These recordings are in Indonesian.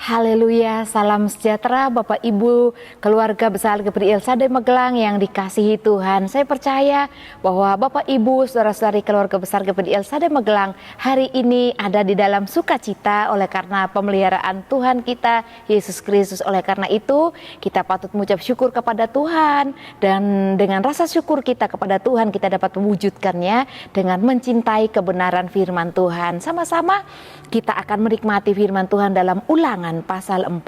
Haleluya, salam sejahtera Bapak Ibu, keluarga besar GPI Ilsade Magelang yang dikasihi Tuhan. Saya percaya bahwa Bapak Ibu, saudara-saudari keluarga besar GPI Ilsade Magelang hari ini ada di dalam sukacita oleh karena pemeliharaan Tuhan kita, Yesus Kristus. Oleh karena itu, kita patut mengucap syukur kepada Tuhan, dan dengan rasa syukur kita kepada Tuhan, kita dapat mewujudkannya dengan mencintai kebenaran firman Tuhan. Sama-sama kita akan menikmati firman Tuhan dalam Ulangan pasal 4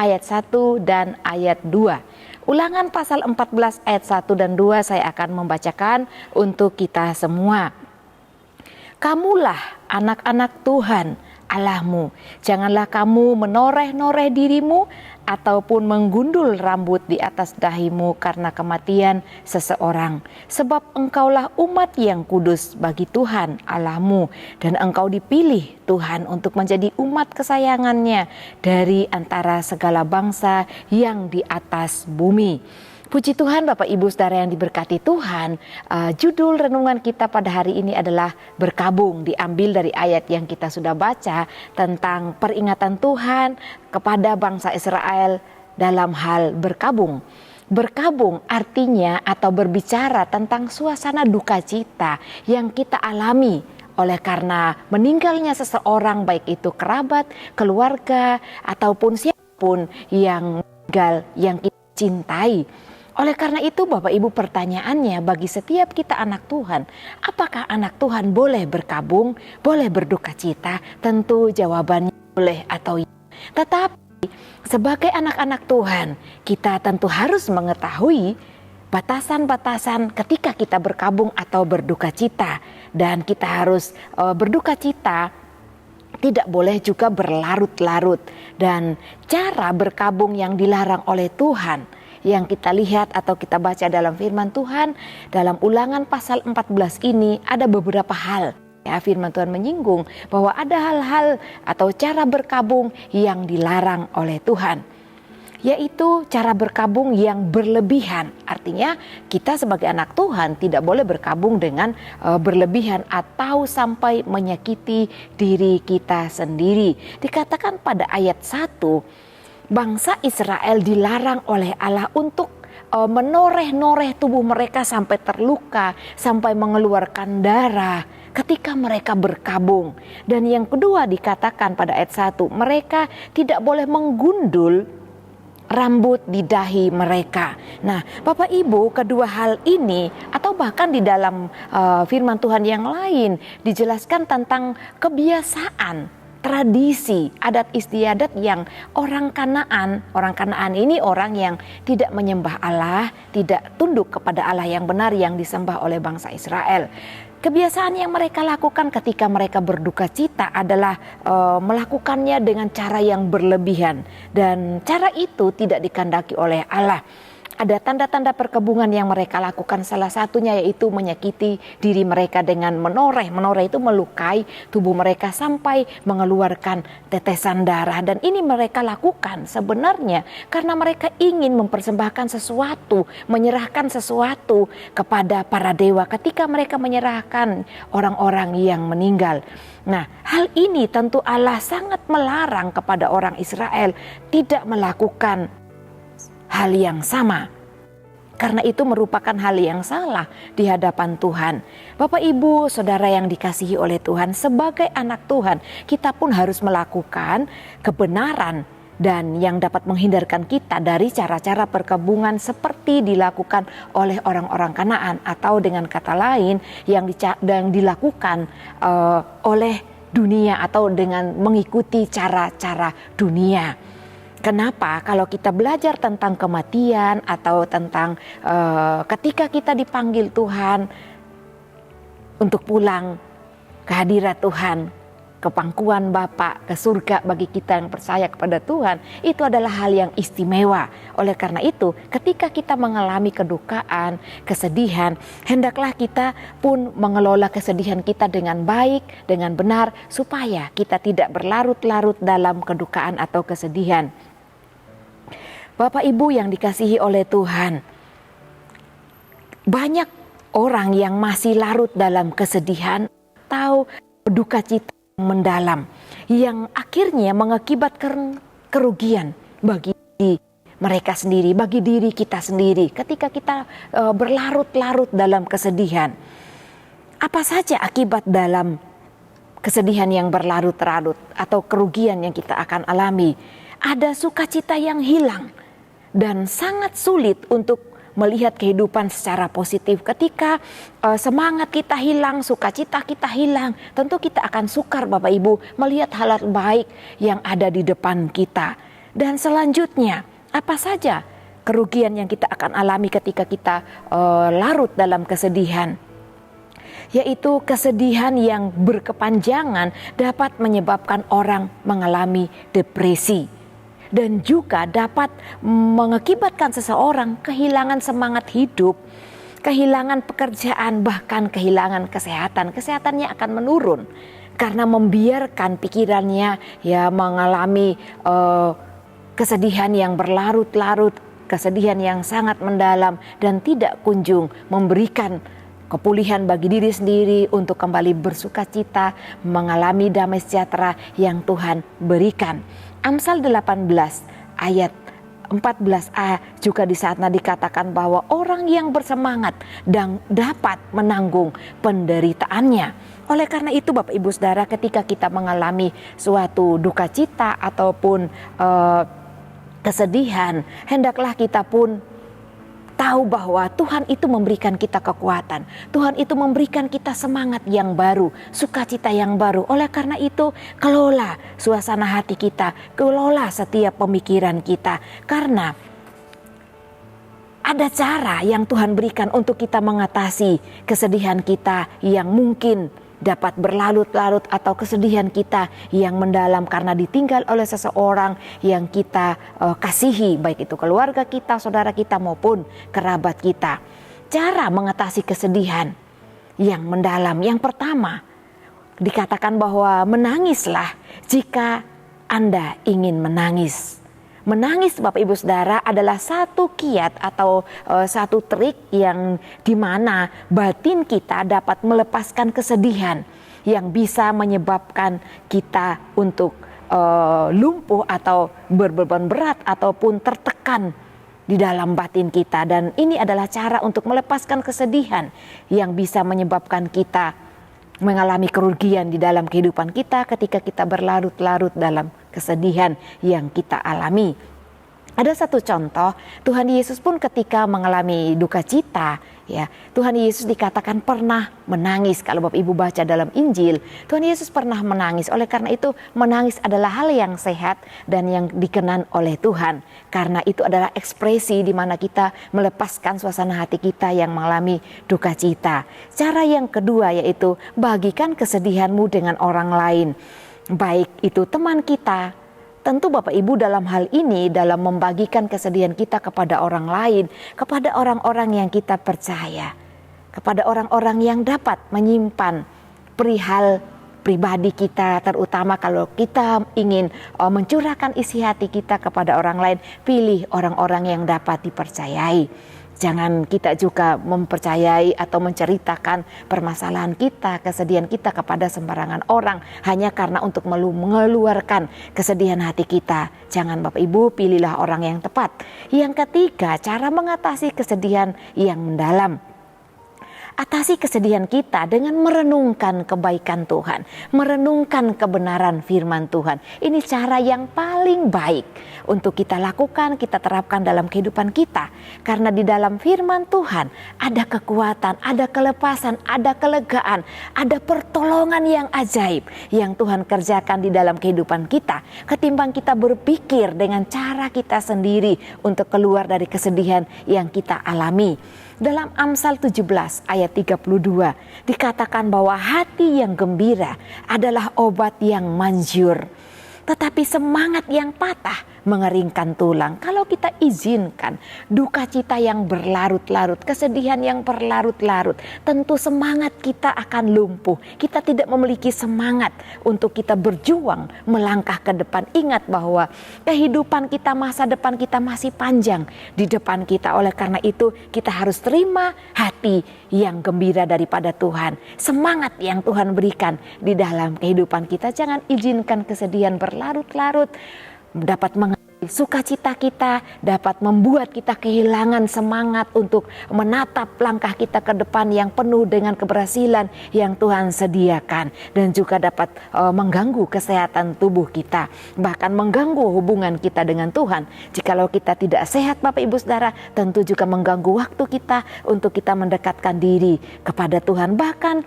ayat 1 dan ayat 2. Ulangan pasal 14 ayat 1 dan 2 saya akan membacakan untuk kita semua. Kamulah anak-anak Tuhan Allahmu, janganlah kamu menoreh-noreh dirimu ataupun menggundul rambut di atas dahimu karena kematian seseorang. Sebab engkaulah umat yang kudus bagi Tuhan Allahmu, dan engkau dipilih Tuhan untuk menjadi umat kesayangannya dari antara segala bangsa yang di atas bumi. Puji Tuhan Bapak Ibu Saudara yang diberkati Tuhan. Judul renungan kita pada hari ini adalah berkabung, diambil dari ayat yang kita sudah baca tentang peringatan Tuhan kepada bangsa Israel dalam hal berkabung. Berkabung artinya atau berbicara tentang suasana duka cita yang kita alami oleh karena meninggalnya seseorang, baik itu kerabat, keluarga, ataupun siapapun yang meninggal yang kita cintai. Oleh karena itu Bapak Ibu, pertanyaannya bagi setiap kita anak Tuhan, apakah anak Tuhan boleh berkabung, boleh berduka cita? Tentu jawabannya boleh atau iya. Tetapi sebagai anak-anak Tuhan, kita tentu harus mengetahui batasan-batasan ketika kita berkabung atau berduka cita. Dan kita harus berduka cita tidak boleh juga berlarut-larut. Dan cara berkabung yang dilarang oleh Tuhan yang kita lihat atau kita baca dalam firman Tuhan dalam Ulangan pasal 14 ini ada beberapa hal. Ya, firman Tuhan menyinggung bahwa ada hal-hal atau cara berkabung yang dilarang oleh Tuhan, yaitu cara berkabung yang berlebihan. Artinya kita sebagai anak Tuhan tidak boleh berkabung dengan berlebihan atau sampai menyakiti diri kita sendiri. Dikatakan pada ayat 1, bangsa Israel dilarang oleh Allah untuk menoreh-noreh tubuh mereka sampai terluka, sampai mengeluarkan darah ketika mereka berkabung. Dan yang kedua dikatakan pada ayat 1, mereka tidak boleh menggundul rambut di dahi mereka. Nah, Bapak Ibu, kedua hal ini atau bahkan di dalam firman Tuhan yang lain dijelaskan tentang kebiasaan, tradisi, adat istiadat yang orang Kanaan ini orang yang tidak menyembah Allah, tidak tunduk kepada Allah yang benar yang disembah oleh bangsa Israel. Kebiasaan yang mereka lakukan ketika mereka berduka cita adalah melakukannya dengan cara yang berlebihan, dan cara itu tidak dikehendaki oleh Allah. Ada tanda-tanda perkabungan yang mereka lakukan, salah satunya yaitu menyakiti diri mereka dengan menoreh. Menoreh itu melukai tubuh mereka sampai mengeluarkan tetesan darah. Dan ini mereka lakukan sebenarnya karena mereka ingin mempersembahkan sesuatu, menyerahkan sesuatu kepada para dewa ketika mereka menyerahkan orang-orang yang meninggal. Nah, hal ini tentu Allah sangat melarang kepada orang Israel tidak melakukan hal yang sama, karena itu merupakan hal yang salah di hadapan Tuhan. Bapak Ibu Saudara yang dikasihi oleh Tuhan, sebagai anak Tuhan kita pun harus melakukan kebenaran dan yang dapat menghindarkan kita dari cara-cara perkabungan seperti dilakukan oleh orang-orang Kanaan, atau dengan kata lain yang dilakukan oleh dunia atau dengan mengikuti cara-cara dunia. Kenapa? Kalau kita belajar tentang kematian atau tentang ketika kita dipanggil Tuhan untuk pulang ke hadirat Tuhan, ke pangkuan Bapa, ke surga bagi kita yang percaya kepada Tuhan, itu adalah hal yang istimewa. Oleh karena itu, ketika kita mengalami kedukaan, kesedihan, hendaklah kita pun mengelola kesedihan kita dengan baik, dengan benar, supaya kita tidak berlarut-larut dalam kedukaan atau kesedihan. Bapak Ibu yang dikasihi oleh Tuhan, banyak orang yang masih larut dalam kesedihan atau duka cita yang mendalam, yang akhirnya mengakibatkan kerugian bagi mereka sendiri, bagi diri kita sendiri ketika kita berlarut-larut dalam kesedihan. Apa saja akibat dalam kesedihan yang berlarut-larut atau kerugian yang kita akan alami? Ada sukacita yang hilang dan sangat sulit untuk melihat kehidupan secara positif. Ketika semangat kita hilang, sukacita kita hilang, tentu kita akan sukar Bapak Ibu melihat hal baik yang ada di depan kita. Dan selanjutnya, apa saja kerugian yang kita akan alami ketika kita larut dalam kesedihan? Yaitu kesedihan yang berkepanjangan dapat menyebabkan orang mengalami depresi. Dan juga dapat mengakibatkan seseorang kehilangan semangat hidup, kehilangan pekerjaan, bahkan kehilangan kesehatan. Kesehatannya akan menurun karena membiarkan pikirannya mengalami kesedihan yang berlarut-larut, kesedihan yang sangat mendalam dan tidak kunjung memberikan kepulihan bagi diri sendiri untuk kembali bersukacita, mengalami damai sejahtera yang Tuhan berikan. Amsal 18 ayat 14a juga di sana dikatakan bahwa orang yang bersemangat dan dapat menanggung penderitaannya. Oleh karena itu Bapak Ibu Saudara, ketika kita mengalami suatu duka cita ataupun kesedihan, hendaklah kita pun tahu bahwa Tuhan itu memberikan kita kekuatan. Tuhan itu memberikan kita semangat yang baru, sukacita yang baru. Oleh karena itu, kelola suasana hati kita, kelola setiap pemikiran kita. Karena ada cara yang Tuhan berikan untuk kita mengatasi kesedihan kita yang mungkin dapat berlarut-larut atau kesedihan kita yang mendalam karena ditinggal oleh seseorang yang kita kasihi, baik itu keluarga kita, saudara kita maupun kerabat kita. Cara mengatasi kesedihan yang mendalam, yang pertama dikatakan bahwa menangislah jika Anda ingin menangis. Menangis Bapak Ibu Saudara adalah satu kiat atau satu trik yang dimana batin kita dapat melepaskan kesedihan yang bisa menyebabkan kita untuk lumpuh atau berbeban berat ataupun tertekan di dalam batin kita. Dan ini adalah cara untuk melepaskan kesedihan yang bisa menyebabkan kita mengalami kerugian di dalam kehidupan kita ketika kita berlarut-larut dalam kesedihan yang kita alami. Ada satu contoh, Tuhan Yesus pun ketika mengalami duka cita, Tuhan Yesus dikatakan pernah menangis. Kalau Bapak Ibu baca dalam Injil, Tuhan Yesus pernah menangis. Oleh karena itu, menangis adalah hal yang sehat dan yang dikenan oleh Tuhan. Karena itu adalah ekspresi di mana kita melepaskan suasana hati kita yang mengalami duka cita. Cara yang kedua yaitu bagikan kesedihanmu dengan orang lain. Baik itu teman kita. Tentu Bapak Ibu dalam hal ini, dalam membagikan kesedihan kita kepada orang lain, kepada orang-orang yang kita percaya, kepada orang-orang yang dapat menyimpan perihal pribadi kita, terutama kalau kita ingin mencurahkan isi hati kita kepada orang lain, pilih orang-orang yang dapat dipercayai. Jangan kita juga mempercayai atau menceritakan permasalahan kita, kesedihan kita kepada sembarangan orang hanya karena untuk mengeluarkan kesedihan hati kita. Jangan Bapak Ibu, pilihlah orang yang tepat. Yang ketiga, cara mengatasi kesedihan yang mendalam. Atasi kesedihan kita dengan merenungkan kebaikan Tuhan, merenungkan kebenaran firman Tuhan. Ini cara yang paling baik untuk kita lakukan, kita terapkan dalam kehidupan kita. Karena di dalam firman Tuhan ada kekuatan, ada kelepasan, ada kelegaan, ada pertolongan yang ajaib yang Tuhan kerjakan di dalam kehidupan kita. Ketimbang kita berpikir dengan cara kita sendiri untuk keluar dari kesedihan yang kita alami. Dalam Amsal 17 ayat 32 dikatakan bahwa hati yang gembira adalah obat yang manjur. Tetapi semangat yang patah mengeringkan tulang. Kalau kita izinkan duka cita yang berlarut-larut, kesedihan yang berlarut-larut, tentu semangat kita akan lumpuh. Kita tidak memiliki semangat untuk kita berjuang melangkah ke depan. Ingat bahwa kehidupan kita, masa depan kita masih panjang di depan kita. Oleh karena itu kita harus terima hati yang gembira daripada Tuhan. Semangat yang Tuhan berikan di dalam kehidupan kita. Jangan izinkan kesedihan berlarut-larut dapat mengambil sukacita kita, dapat membuat kita kehilangan semangat untuk menatap langkah kita ke depan yang penuh dengan keberhasilan yang Tuhan sediakan, dan juga dapat mengganggu kesehatan tubuh kita, bahkan mengganggu hubungan kita dengan Tuhan. Jikalau kita tidak sehat Bapak Ibu Saudara, tentu juga mengganggu waktu kita untuk kita mendekatkan diri kepada Tuhan, bahkan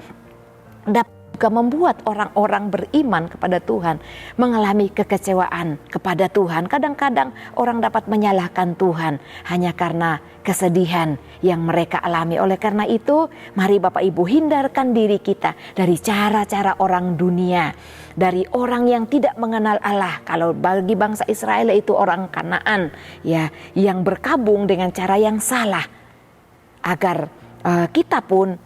dapat juga membuat orang-orang beriman kepada Tuhan mengalami kekecewaan kepada Tuhan. Kadang-kadang orang dapat menyalahkan Tuhan hanya karena kesedihan yang mereka alami. Oleh karena itu, mari Bapak Ibu hindarkan diri kita dari cara-cara orang dunia, dari orang yang tidak mengenal Allah. Kalau bagi bangsa Israel itu orang Kanaan, ya, yang berkabung dengan cara yang salah, agar kita pun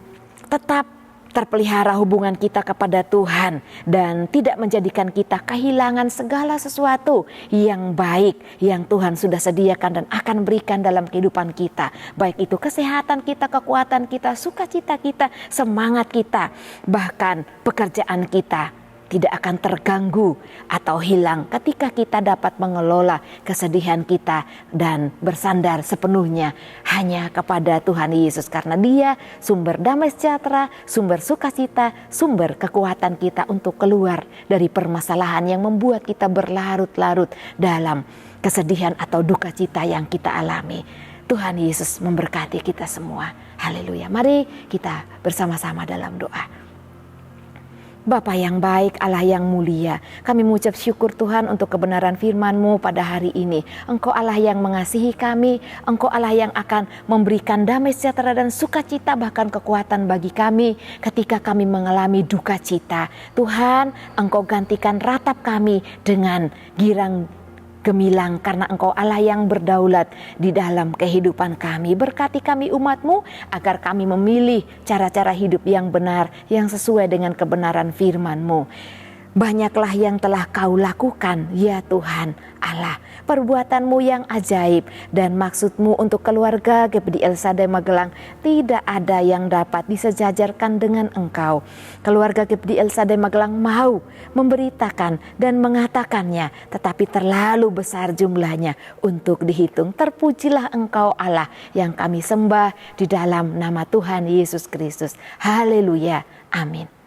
tetap terpelihara hubungan kita kepada Tuhan dan tidak menjadikan kita kehilangan segala sesuatu yang baik yang Tuhan sudah sediakan dan akan berikan dalam kehidupan kita, baik itu kesehatan kita, kekuatan kita, sukacita kita, semangat kita, bahkan pekerjaan kita tidak akan terganggu atau hilang ketika kita dapat mengelola kesedihan kita dan bersandar sepenuhnya hanya kepada Tuhan Yesus, karena Dia sumber damai sejahtera, sumber sukacita, sumber kekuatan kita untuk keluar dari permasalahan yang membuat kita berlarut-larut dalam kesedihan atau duka cita yang kita alami. Tuhan Yesus memberkati kita semua. Haleluya. Mari kita bersama-sama dalam doa. Bapa yang baik, Allah yang mulia, kami mengucap syukur Tuhan untuk kebenaran firman-Mu pada hari ini. Engkau Allah yang mengasihi kami, Engkau Allah yang akan memberikan damai sejahtera dan sukacita, bahkan kekuatan bagi kami ketika kami mengalami duka cita. Tuhan, Engkau gantikan ratap kami dengan girang gemilang, karena Engkau Allah yang berdaulat di dalam kehidupan kami. Berkati kami umat-Mu agar kami memilih cara-cara hidup yang benar, yang sesuai dengan kebenaran firman-Mu. Banyaklah yang telah Kau lakukan, ya Tuhan Allah, perbuatan-Mu yang ajaib dan maksud-Mu untuk keluarga GPD El Shaddai Magelang tidak ada yang dapat disejajarkan dengan Engkau. Keluarga GPD El Shaddai Magelang mau memberitakan dan mengatakannya, tetapi terlalu besar jumlahnya untuk dihitung. Terpujilah Engkau Allah yang kami sembah di dalam nama Tuhan Yesus Kristus. Haleluya. Amin.